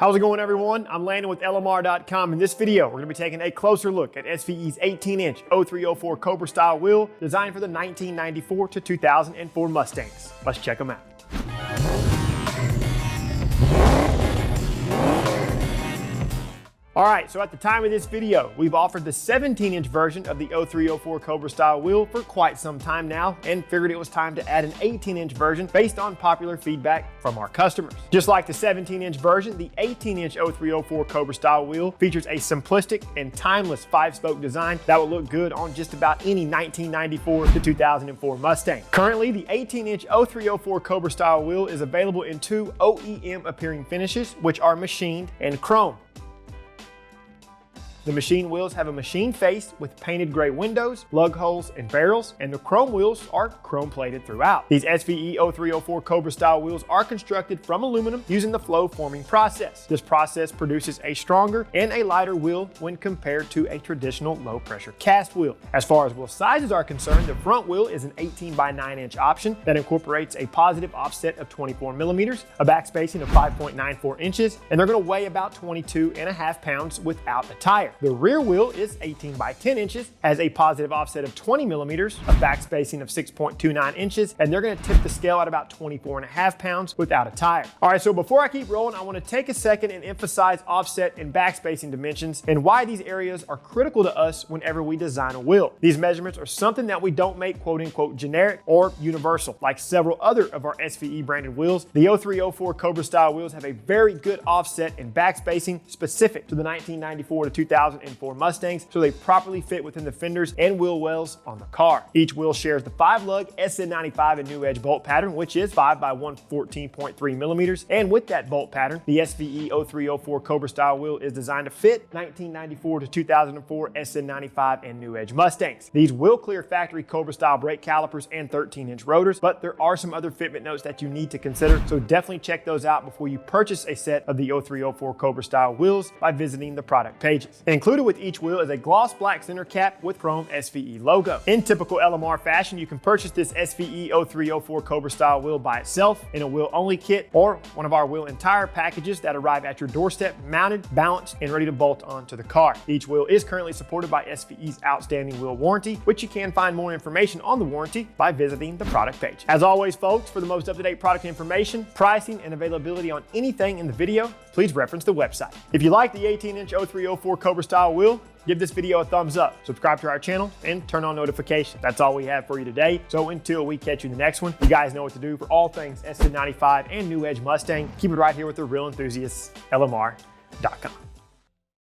How's it going, everyone? I'm Landon with LMR.com. In this video, we're going to be taking a closer look at SVE's 18-inch 0304 Cobra-style wheel designed for the 1994 to 2004 Mustangs. Let's check them out. All right, so at the time of this video, we've offered the 17-inch version of the 0304 Cobra-style wheel for quite some time now, and figured it was time to add an 18-inch version based on popular feedback from our customers. Just like the 17-inch version, the 18-inch 0304 Cobra-style wheel features a simplistic and timeless 5-spoke design that will look good on just about any 1994 to 2004 Mustang. Currently, the 18-inch 0304 Cobra-style wheel is available in two OEM appearing finishes, which are machined and chrome. The machine wheels have a machine face with painted gray windows, lug holes, and barrels, and the chrome wheels are chrome plated throughout. These SVE 0304 Cobra-style wheels are constructed from aluminum using the flow forming process. This process produces a stronger and a lighter wheel when compared to a traditional low pressure cast wheel. As far as wheel sizes are concerned, the front wheel is an 18 by 9 inch option that incorporates a positive offset of 24 millimeters, a back spacing of 5.94 inches, and they're going to weigh about 22.5 pounds without a tire. The rear wheel is 18 by 10 inches, has a positive offset of 20 millimeters, a back spacing of 6.29 inches, and they're going to tip the scale at about 24.5 pounds without a tire. All right, so before I keep rolling, I want to take a second and emphasize offset and back spacing dimensions and why these areas are critical to us whenever we design a wheel. These measurements are something that we don't make quote unquote generic or universal. Like several other of our SVE branded wheels, the 0304 Cobra-style wheels have a very good offset and back spacing specific to the 1994 to 2004 Mustangs, so they properly fit within the fenders and wheel wells on the car. Each wheel shares the 5-lug SN95 and new edge bolt pattern, which is 5 by 114.3 millimeters. And with that bolt pattern, the SVE 0304 Cobra-style wheel is designed to fit 1994 to 2004 SN95 and new edge Mustangs. These will clear factory Cobra-style brake calipers and 13-inch rotors, but there are some other fitment notes that you need to consider, so definitely check those out before you purchase a set of the 0304 Cobra-style wheels by visiting the product pages. Included with each wheel is a gloss black center cap with chrome SVE logo. In typical LMR fashion, you can purchase this SVE 0304 Cobra-style wheel by itself in a wheel only kit or one of our wheel entire packages that arrive at your doorstep mounted, balanced, and ready to bolt onto the car. Each wheel is currently supported by SVE's outstanding wheel warranty, which you can find more information on the warranty by visiting the product page. As always, folks, for the most up-to-date product information, pricing, and availability on anything in the video, please reference the website. If you like the 18-inch 0304 Cobra-style wheel, give this video a thumbs up, subscribe to our channel, and turn on notifications. That's all we have for you today. So until we catch you in the next one, you guys know what to do for all things SN95 and new edge Mustang. Keep it right here with the real enthusiasts, LMR.com.